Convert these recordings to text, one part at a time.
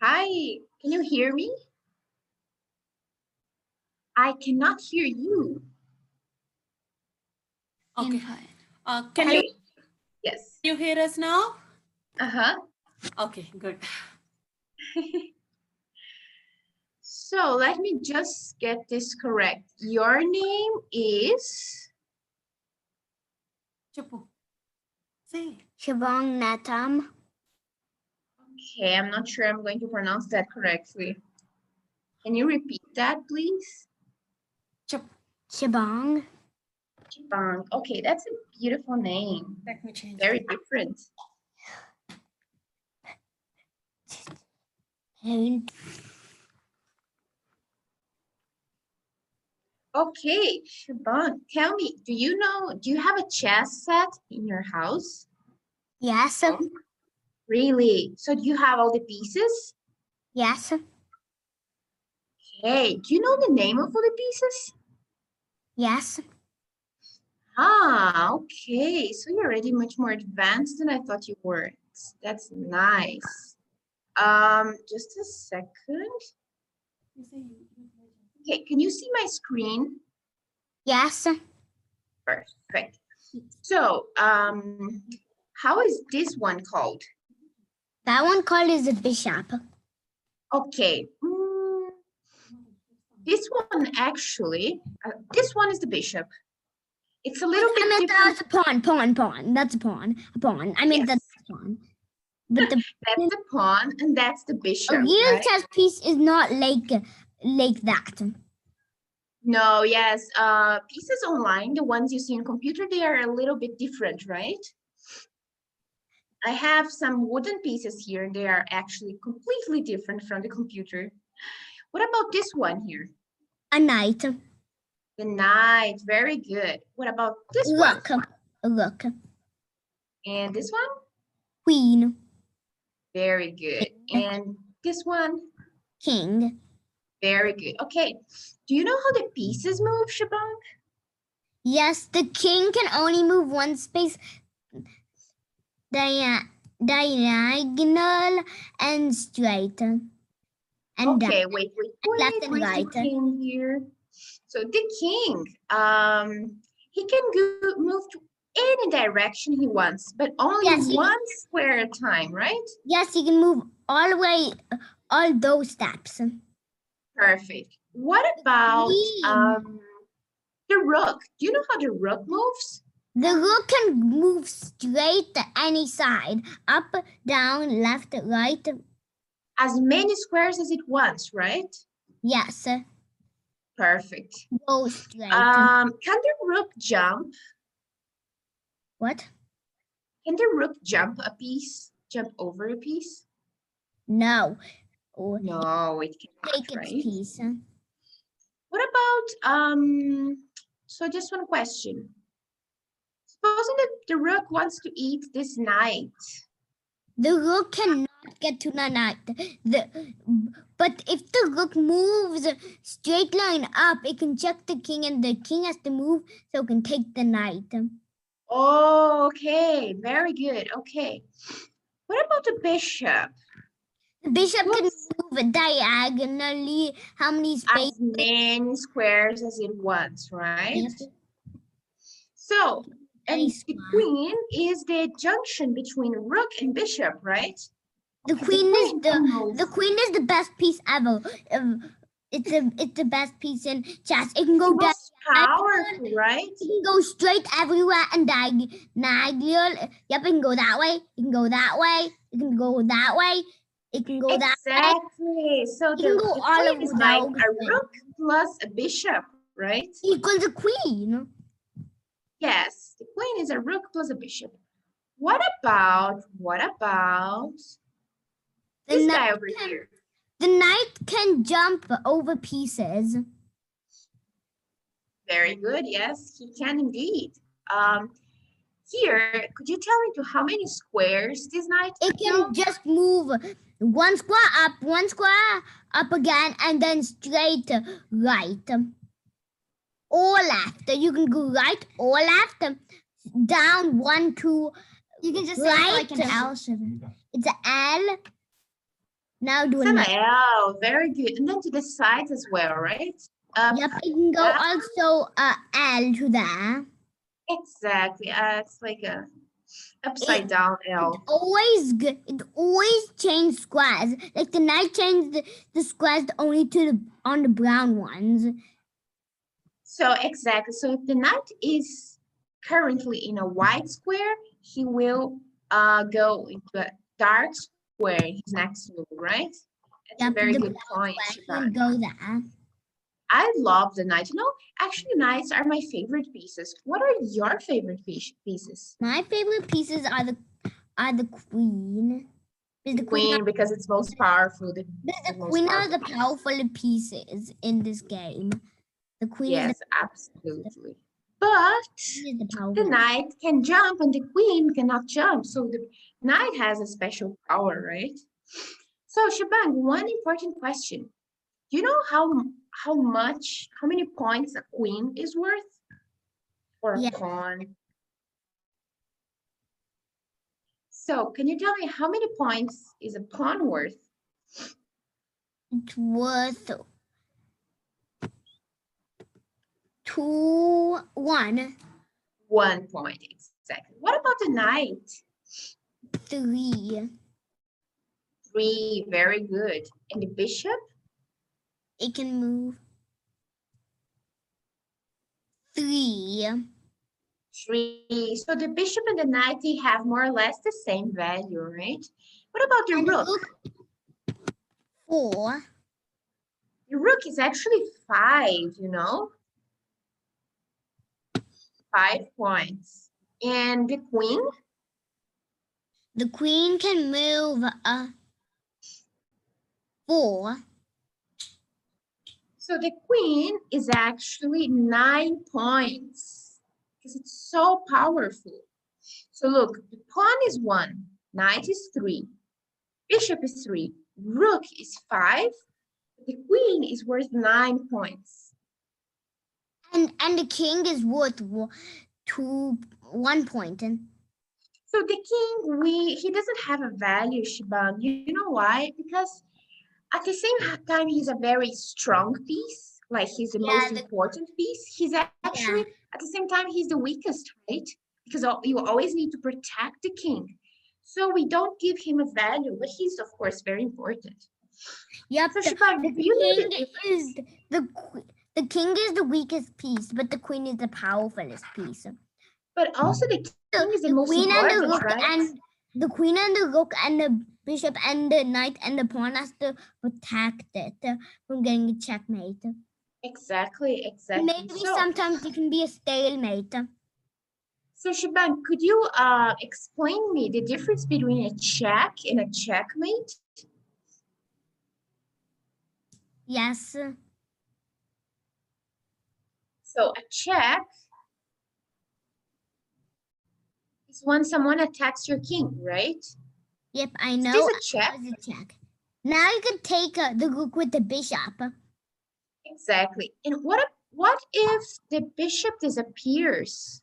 Hi, can you hear me? I cannot hear you. Okay. Can Hi. you Yes. hear us now? Uh-huh. Okay, good. So let me just get this correct. Your name is? Chuppu. Say. Shabong Natam. Okay, I'm not sure I'm going to pronounce that correctly. Can you repeat that, please? Shabong. Chibang. Okay, that's a beautiful name. Let me change. Very different. Okay, Shabang, tell me, do you have a chess set in your house? Yes. Really? So do you have all the pieces? Yes. Okay, do you know the name of all the pieces? Yes. Ah, okay. So you're already much more advanced than I thought you were. That's nice. Just a second. Okay, can you see my screen? Yes. Perfect. So, how is this one called? That one called is a bishop. Okay. This one actually, this one is the bishop. It's a little bit different. That's a pawn. That's a pawn. A pawn. I mean, Yes. that's a pawn. But That's the pawn and that's the bishop. a real right? chess piece is not like that. No, yes. Pieces online, the ones you see on computer, they are a little bit different, right? I have some wooden pieces here. They are actually completely different from the computer. What about this one here? A knight. The knight, very good. What about this one? Look. And this one? Queen. Very good. And this one? King. Very good. Okay. Do you know how the pieces move, Shabang? Yes, the king can only move one space. Diagonal and straight. And okay, wait. left and Where's right. the king here? So the king, he can move to any direction he wants, but only one square at a time, right? Yes, he can move all the way, all those steps. Perfect. What about the rook? Do you know how the rook moves? The rook can move straight to any side, up, down, left, right. As many squares as it wants, right? Yes. Perfect. Go straight. Can the rook jump? What? Can the rook jump a piece? Jump over a piece? No. No, it cannot, Take right? its piece. What about, so just one question. Supposing that the rook wants to eat this knight. The rook cannot get to the knight. But if the rook moves straight line up, it can check the king and the king has to move so it can take the knight. Oh, okay, very good. Okay. What about the bishop? The bishop can move diagonally how many spaces? As many squares as it wants, right? Yes. So, and the queen is the junction between rook and bishop, right? The queen is the best piece ever. It's the best piece in chess. It can go down. Powerful, right? It can go straight everywhere and diagonal. Yep, it can go that way. It can go that way. It can go that way. It can go that way. Exactly. So the queen is like a rook plus a bishop, right? Equals a queen. Yes, the queen is a rook plus a bishop. What about this guy over here? The knight can jump over pieces. Very good. Yes, he can indeed. Here, could you tell me to how many squares this knight? It can just move one square up again, and then straight right or left. You can go right or left, down 1, 2. You can just say right, like an L shape. It's an L. Now do It's a an knight. L. Very good. And then to the sides as well, right? Up. Yep, it can go down. also L to there. Exactly. It's like a upside down L. It always changes squares. Like the knight changed the squares only to the on the brown ones. So exactly. So if the knight is currently in a white square, he will go into a dark square in his next move, right? That's a Yep, very the good brown point, square Shivan. can go there. I love the knight. You know, actually, knights are my favorite pieces. What are your favorite pieces? My favorite pieces are the queen. The queen, because it's most powerful. The queen are the powerful pieces in this game. The queen Yes, is absolutely. But the powerful. the knight can jump and the queen cannot jump. So the knight has a special power, right? So Shabang, one important question. Do you know how many points a queen is worth? Or a pawn? So can you tell me how many points is a pawn worth? It's worth 1. 1 point, exactly. What about the knight? 3. 3, very good. And the bishop? It can move 3. 3. So the bishop and the knight, they have more or less the same value, right? What about the rook? 4. The rook is actually 5, you know? 5 points. And the queen? The queen can move 4. So the queen is actually 9 points because it's so powerful. So look, the pawn is 1, knight is 3, bishop is 3, rook is 5, the queen is worth 9 points. And the king is worth 1 point. So the king, he doesn't have a value, Shiban. You know why? Because at the same time, he's a very strong piece. Like he's the most important piece. He's actually, at the same time, he's the weakest, right? Because you always need to protect the king. So we don't give him a value, but he's, of course, very important. Yep, so Shiban, the king is the weakest piece, but the queen is the powerfulest piece. But also the king is the most queen important, and the rook, right? and the queen and the rook and the bishop and the knight and the pawn has to protect it from getting a checkmate. Exactly. Maybe sometimes it can be a stalemate. So Shiban, could you explain me the difference between a check and a checkmate? Yes. So a check is when someone attacks your king, right? Yep, I know. Is this a check? It's a check. Now you can take the rook with the bishop. Exactly. And what if the bishop disappears?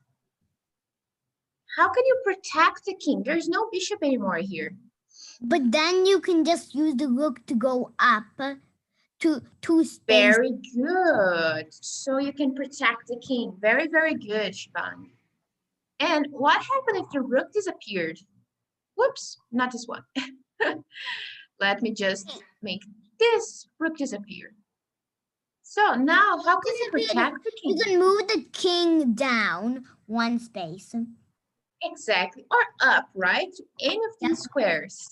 How can you protect the king? There's no bishop anymore here. But then you can just use the rook to go up to space. Very good. So you can protect the king. Very, very good, Shivan. And what happened if the rook disappeared? Whoops, not this one. Let me just make this rook disappear. So now, how can you protect the king? You can move the king down 1 space. Exactly, or up, right? Any of these squares.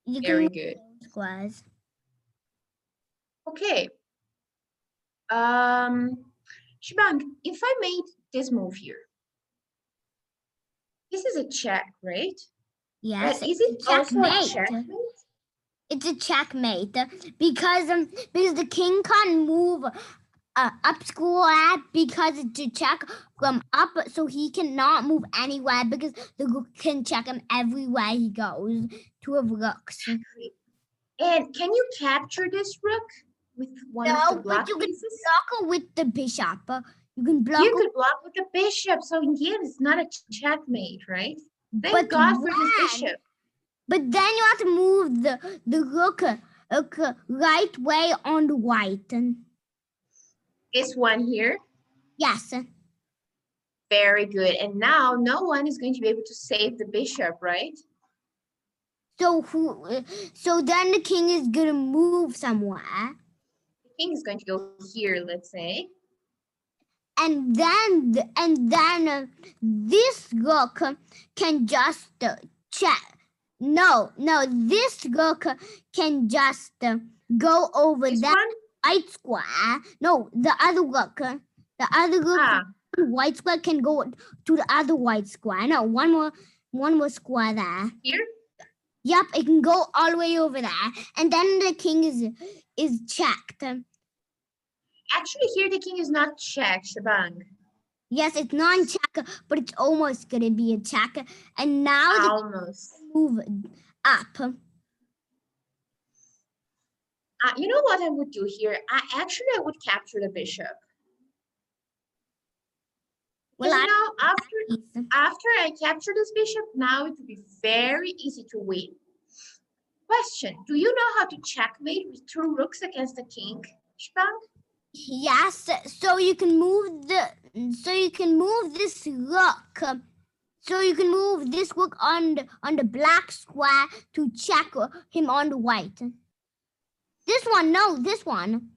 Very good. Squares. Okay. Shibang, if I made this move here, this is a check, right? Yes. But is it also a checkmate? It's a checkmate because the king can't move up square because it's a check from up, so he cannot move anywhere because the rook can check him everywhere he goes. 2 of rooks. And can you capture this rook with one of the block pieces? But you can block it with the bishop. You can block. You could block with the bishop, so in the end, it's not a checkmate, right? Thank God for this bishop. But then you have to move the rook right way on the white. This one here. Yes. Very good. And now no one is going to be able to save the bishop, right? So then the king is gonna move somewhere. The king is going to go here, let's say. And then this rook can just check. No, this rook can just go over This that one? white square. No, the other rook. The other rook, Ah, white square can go to the other white square. No, one more square there. here? Yep, it can go all the way over there, and then the king is checked. Actually, here the king is not checked, Shabang. Yes, it's non-check, but it's almost gonna be a check. And now the Almost. move up. You know what I would do here? I would capture the bishop. Well, Because I after I capture this bishop, now it will be very easy to win. Question: do you know how to checkmate with 2 rooks against the king, Shabang? yes, so you can move this rook. So you can move this rook on the black square to check him on the white. This one, no, this one.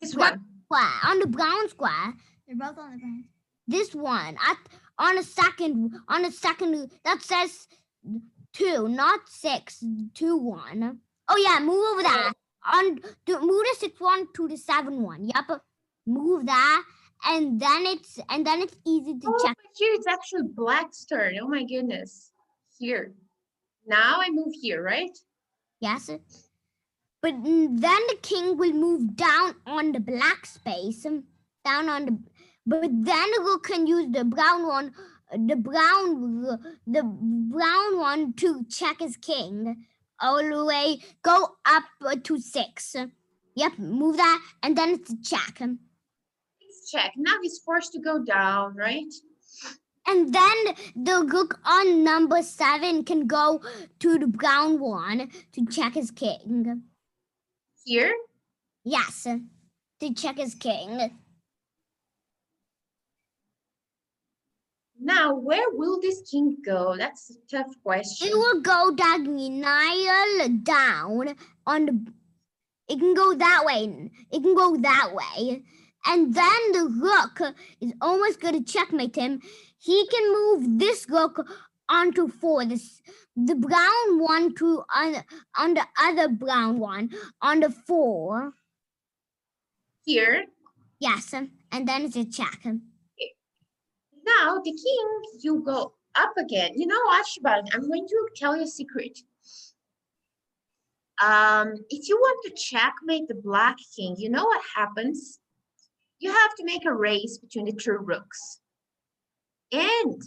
This Brown one. square, on the brown square. They're both on the ground. This one on a second that says 2, not 6, 2, 1. Oh yeah, move over there. Move the 6 1 to the 7 1. Yep, move that, and then it's easy to check. But here it's actually black's turn. Oh my goodness. Here. Now I move here, right? Yes, but then the king will move down on the black space, but then the rook can use the brown one to check his king all the way, go up to 6. Yep, move that, and then it's a check. Let's check. Now he's forced to go down, right? And then the rook on number 7 can go to the brown one to check his king. Here? Yes, to check his king. Now, where will this king go? That's a tough question. It will go diagonal down on the. It can go that way. It can go that way. And then the rook is almost going to checkmate him. He can move this rook onto 4. The brown one to on the other brown one on the 4. Here? Yes, and then it's a check. Now, the king, you go up again. You know what, Shibang? I'm going to tell you a secret. If you want to checkmate the black king, you know what happens? You have to make a race between the 2 rooks. And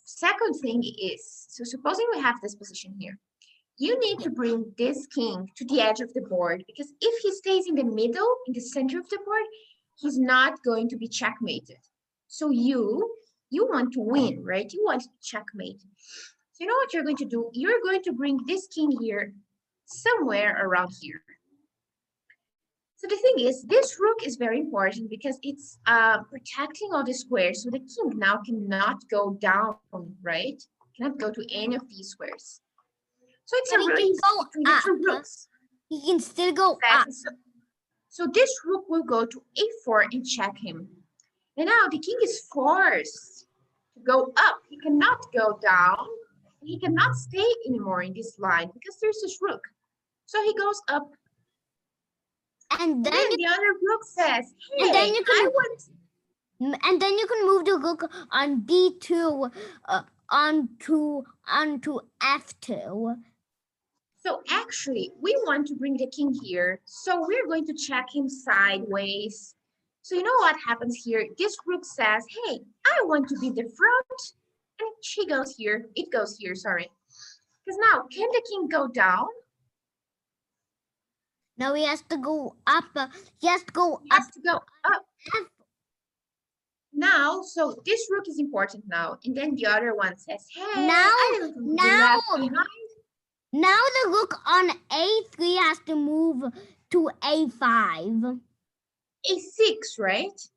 second thing is, so supposing we have this position here, you need to bring this king to the edge of the board, because if he stays in the middle, in the center of the board, he's not going to be checkmated. So you want to win, right? You want to checkmate. So you know what you're going to do? You're going to bring this king here, somewhere around here. So the thing is, this rook is very important because it's protecting all the squares. So the king now cannot go down, right? Cannot go to any of these squares. So it's But a he can race go between the 2 up. rooks. He can still go up. So this rook will go to a4 and check him. And now the king is forced to go up. He cannot go down. He cannot stay anymore in this line because there's this rook. So he goes up. And then the other rook says, hey, and then you can I want... And then you can move the rook on d2 onto f2. So actually, we want to bring the king here. So we're going to check him sideways. So you know what happens here? This rook says, hey, I want to be the front. And she goes here. It goes here, sorry. Because now, can the king go down? No, he has to go up. He has to go He has to go up. Now, so this rook is important now. And then the other one says, hey, Now- I don't want to be left behind. Now the rook on A3 has to move to A5. A6, right?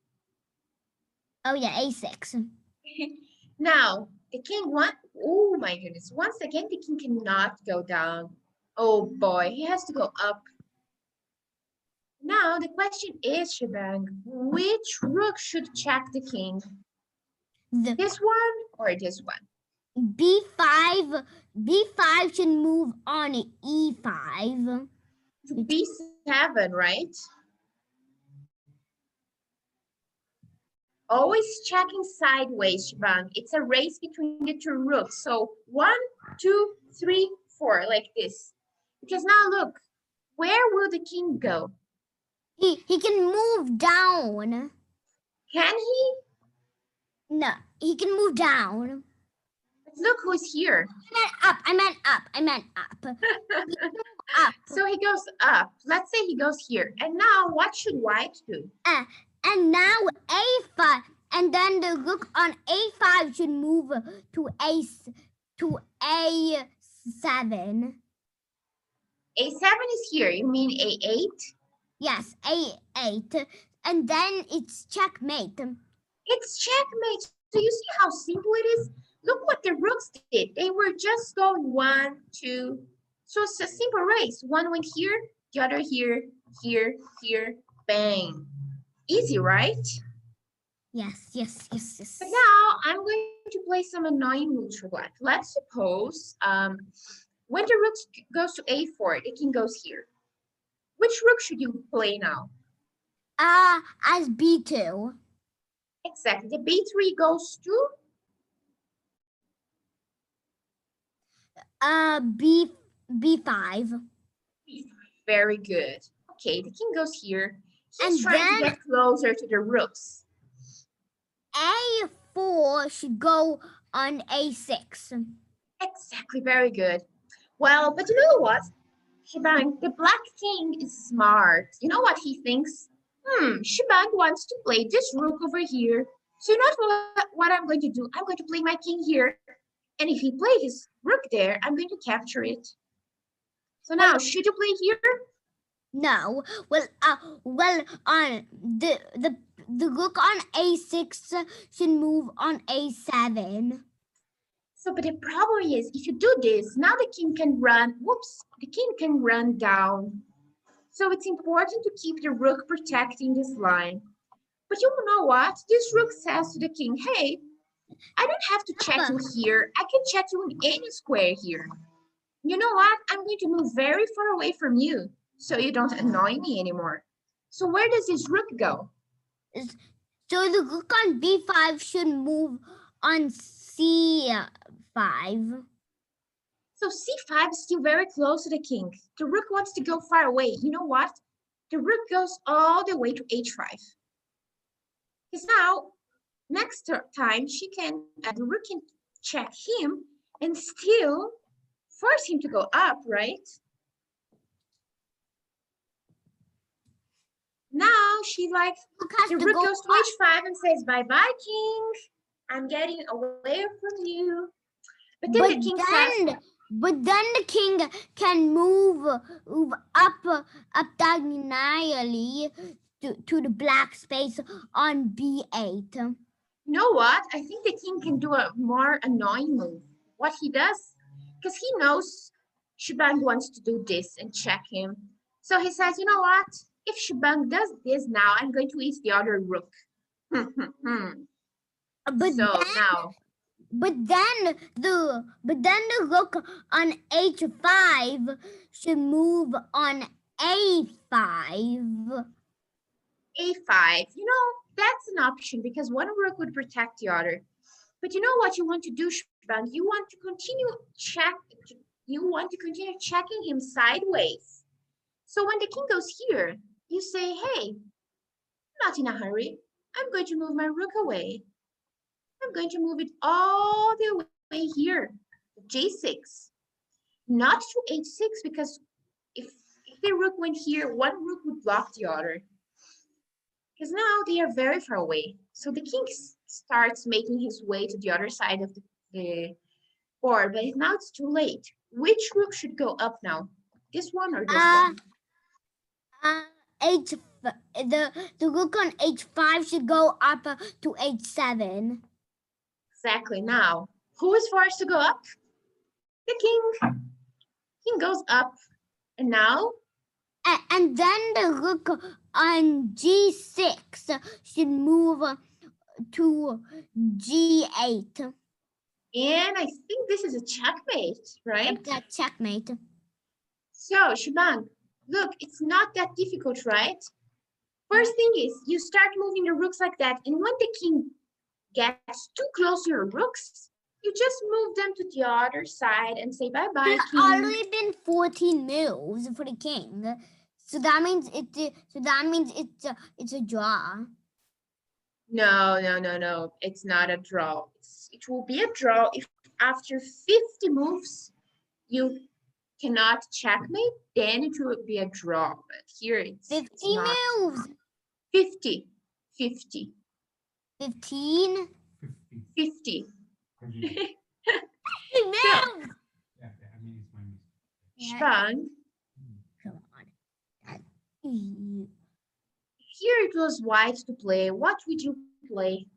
Oh yeah, A6. Now, the king oh my goodness. Once again, the king cannot go down. Oh boy, he has to go up. Now, the question is, Shebang, which rook should check the king? The This one or this one? B5 should move on E5. To B7, right? Always checking sideways, Shebang. It's a race between the two rooks. So 1, 2, 3, 4, like this. Because now look, where will the king go? He can move down. Can he? No, he can move down. But look who's here. I meant up. Up. So he goes up. Let's say he goes here. And now what should white do? And now A5, and then the rook on A5 should move to A7. A7 is here. You mean A8? Yes, A8, and then it's checkmate. It's checkmate. So you see how simple it is? Look what the rooks did. They were just going 1, 2. So it's a simple race. One went here, the other here, here, here, bang. Easy, right? Yes. But now I'm going to play some annoying moves for black. Let's suppose when the rook goes to A4, the king goes here. Which rook should you play now? As B2. Exactly. The B3 goes to B5. very good. Okay, the king goes here. He's And trying to get closer to the rooks. A4 should go on A6. Exactly, very good. Well, but you know what? Shebang, the black king is smart. You know what he thinks? Shebang wants to play this rook over here. So you know what I'm going to do? I'm going to play my king here. And if he plays his rook there, I'm going to capture it. So now, should you play here? No. Well, on the rook on A6 should move on A7. So, but the problem is, if you do this, now the king can run, the king can run down. So it's important to keep the rook protecting this line. But you know what? This rook says to the king, hey, I don't have to check you here. I can check you in any square here. You know what? I'm going to move very far away from you so you don't annoy me anymore. So where does this rook go? So the rook on B5 should move on C5. So C5 is still very close to the king. The rook wants to go far away. You know what? The rook goes all the way to H5. Because now, next time, the rook can check him and still force him to go up, right? Now she the rook goes to H5 and says, bye-bye, king. I'm getting away from you. But then the king says, but then the king can move up diagonally to the black space on B8. You know what? I think the king can do a more annoying move. What he does, because he knows Shebang wants to do this and check him. So he says, you know what? If Shebang does this now, I'm going to eat the other rook. But then the rook on H5 should move on A5. A5, you know, that's an option because one rook would protect the other. But you know what you want to do, Shebang? You want to continue checking him sideways. So when the king goes here, you say, hey, I'm not in a hurry. I'm going to move my rook away. I'm going to move it all the way here, J6, not to H6, because if the rook went here, one rook would block the other. Because now they are very far away. So the king starts making his way to the other side of the board, but now it's too late. Which rook should go up now? This one or this one? The rook on h5 should go up to h7. Exactly. Now, who is forced to go up? The king. King goes up. And now? And then the rook on g6 should move to g8. And I think this is a checkmate, right? That's checkmate. So, Shubhang, look, it's not that difficult, right? First thing is, you start moving the rooks like that, and when the king gets too close to your rooks, you just move them to the other side and say bye-bye, There's king. already been 14 moves for the king. So that means it's a draw. No. It's not a draw. It will be a draw if after 50 moves you cannot checkmate, then it will be a draw. But here it's 50 not. moves. 50. 15. 50. 50. Continue. moves. Yeah, I mean, it's my mistake. Shubhang, Come on. here it was white to play. What would you play?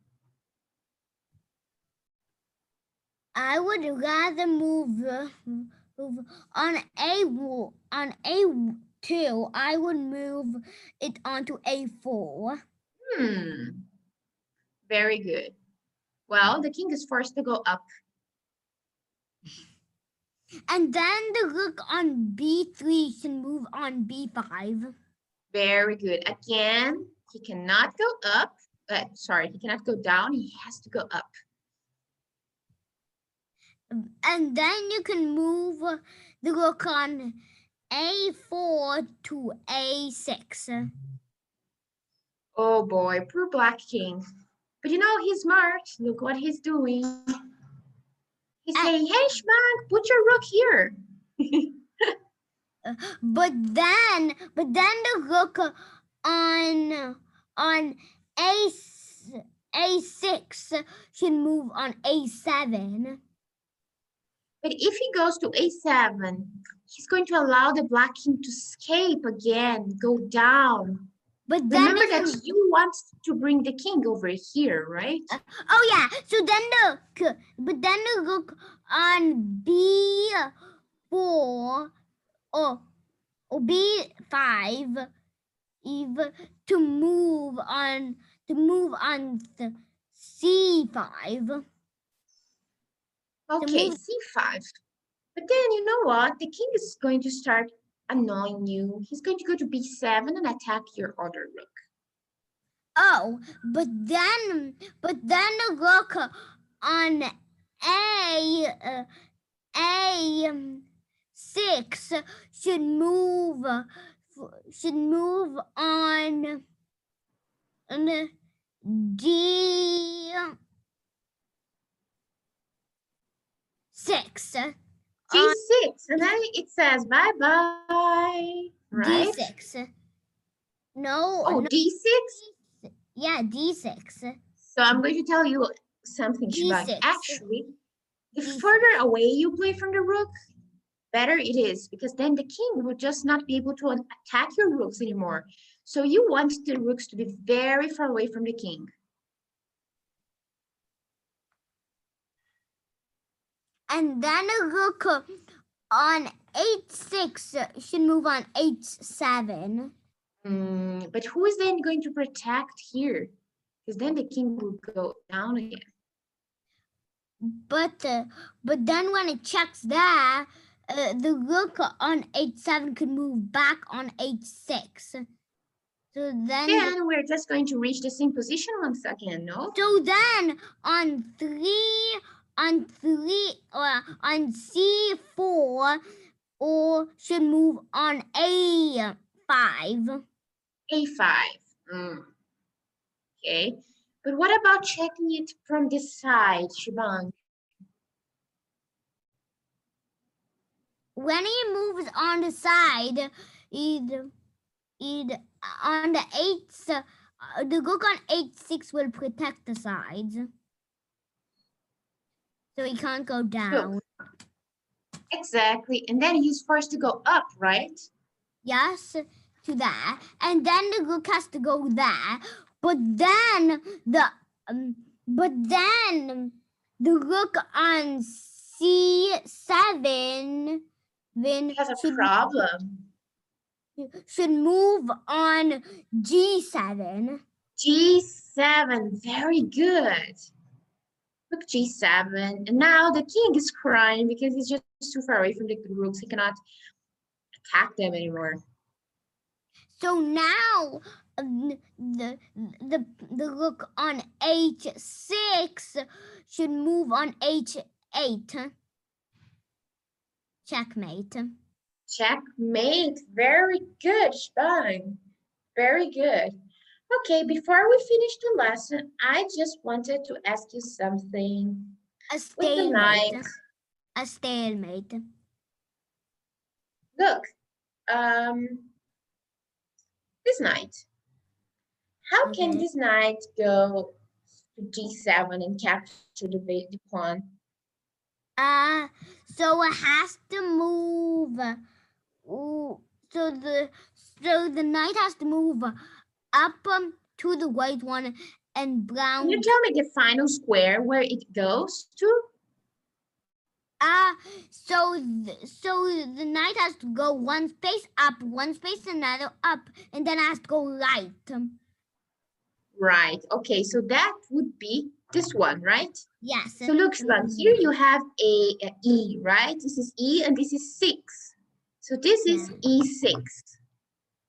I would rather move on A2. I would move it onto A4. Very good. Well, the king is forced to go up. And then the rook on B3 can move on B5. Very good. Again, he cannot go up. Sorry, he cannot go down. He has to go up. And then you can move the rook on A4 to A6. Oh boy, poor black king. But you know, he's smart. Look what he's doing. He's saying, hey, Shubhang, put your rook here. But then the rook on A6 should move on A7. But if he goes to A7, he's going to allow the black king to escape again, go down. But then remember that you want to bring the king over here, right? Oh yeah. So then the rook on B4 or B5 to move on the C5. Okay, C5. But then you know what? The king is going to start annoying you. He's going to go to B7 and attack your other rook. Oh, but then the rook on A6 should move on D6. D6, and then it says bye-bye, right? D6. No. Oh, no. D6? Yeah, D6. So I'm going to tell you something, Shubhang. D6. Actually, the D6. further away you play from the rook, better it is, because then the king will just not be able to attack your rooks anymore. So you want the rooks to be very far away from the king. And then a rook on H6 should move on H7. But who is then going to protect here? Because then the king will go down again. But then when it checks there, the rook on H7 could move back on H6. So then we're just going to reach the same position once again, no? So then on C4 or should move on A5. A5. Okay. But what about checking it from this side, Shubhang? When he moves on the side, on the H, the rook on H6 will protect the sides. So he can't go down. Exactly. And then he's forced to go up, right? Yes, to there, and then the rook has to go there. But then the rook on c7 He has a problem. should move on g7. G7, very good. Look, G7. And now the king is crying because he's just too far away from the rooks. He cannot attack them anymore. So now the rook on h6 should move on h8. Checkmate. Checkmate. Very good, Spang. Very good. Okay, before we finish the lesson, I just wanted to ask you something. A With the stalemate. knight, A stalemate. look, this knight. How can Okay. this knight go to G7 and capture the pawn? So it has to move. So the knight has to move up to the white one and brown. Can you tell me the final square where it goes to? So the knight has to go one space up, one space another up, and then has to go right. Right. Okay, so that would be this one, right? Yes. So look, Shvan, here you have a E, right? This is E and this is 6. So this is E6.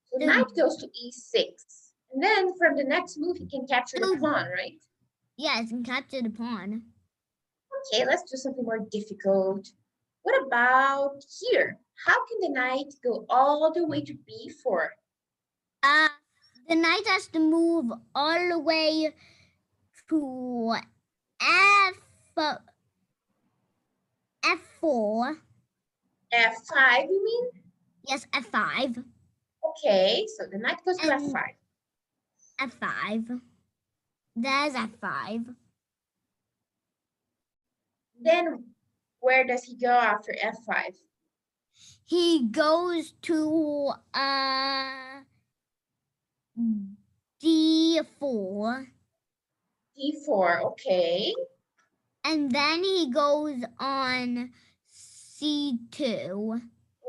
So The- knight goes to E6. And then from the next move, he can capture the pawn, right? Yes, and capture the pawn. Okay, let's do something more difficult. What about here? How can the knight go all the way to B4? The knight has to move all the way to F4. F5, you mean? Yes, F5. Okay, so the knight goes to And- F5. F5. There's F5. Then where does he go after F5? He goes to D4. D4, okay. And then he goes on C2.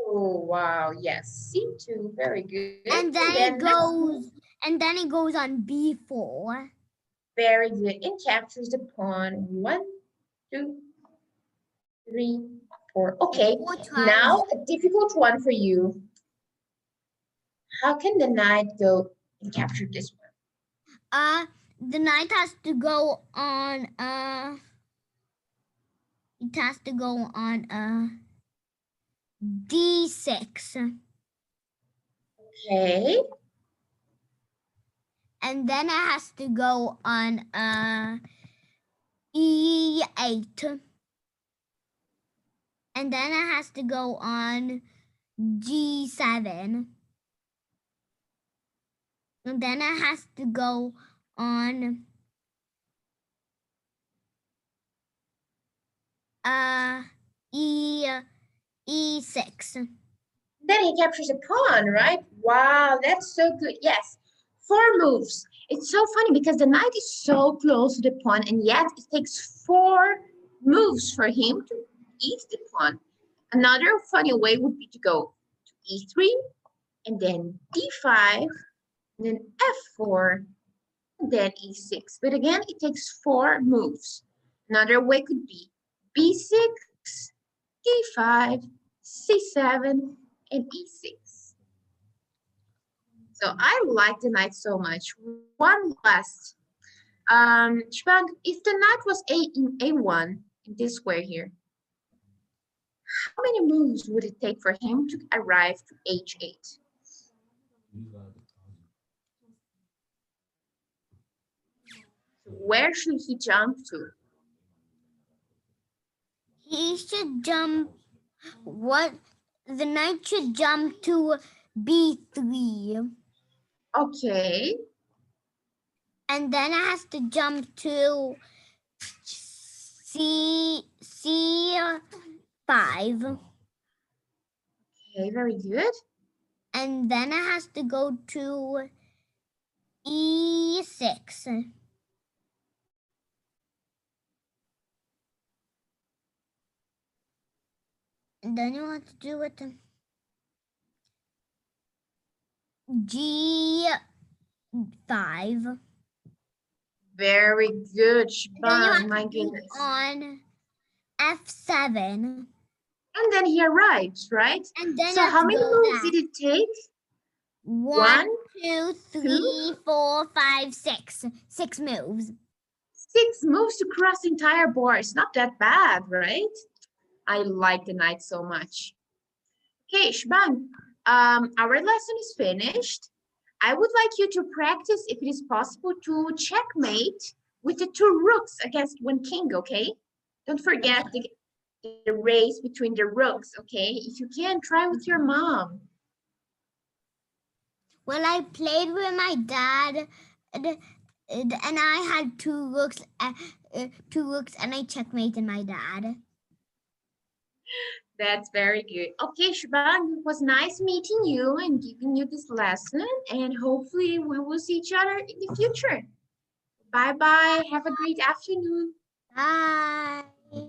Oh, wow, yes, C2, very good. And then he goes on B4. Very good, and captures the pawn. 1, 2, 3, 4. Okay, now a difficult one for you. How can the knight go and capture this one? The knight has to go on it has to go on D6. Okay, And then it has to go on E8. And then it has to go on G7. And then it has to go on E6. then he captures a pawn, right? Wow, that's so good. Yes, 4 moves. It's so funny because the knight is so close to the pawn, and yet it takes 4 moves for him to eat the pawn. Another funny way would be to go to E3, and then D5, and then F4, and then E6. But again, it takes 4 moves. Another way could be B6, D5, C7, and E6. So I like the knight so much. One last. Shpang, if the knight was in A1, in this square here, how many moves would it take for him to arrive to H8? Where should he jump to? He should jump. The knight should jump to B3. Okay. And then it has to jump to C5. Okay, very good. And then it has to go to E6. And then you have to do it G5. Very good, Then you Shban. have My to do goodness. on F7. And then here writes, right? And then So you have how to many go moves back. did it take? 1, 2, 3, 4, 5, 6. 6 moves. 6 moves to cross the entire board. It's not that bad, right? I like the knight so much. Okay, Shban, our lesson is finished. I would like you to practice, if it is possible, to checkmate with the 2 rooks against 1 king, okay? Don't forget the race between the rooks, okay? If you can, try with your mom. Well, I played with my dad, and I had 2 rooks, and I checkmated my dad. That's very good. Okay, Shban, it was nice meeting you and giving you this lesson, and hopefully we will see each other in the future. Bye-bye. Have a great afternoon. Bye. Bye.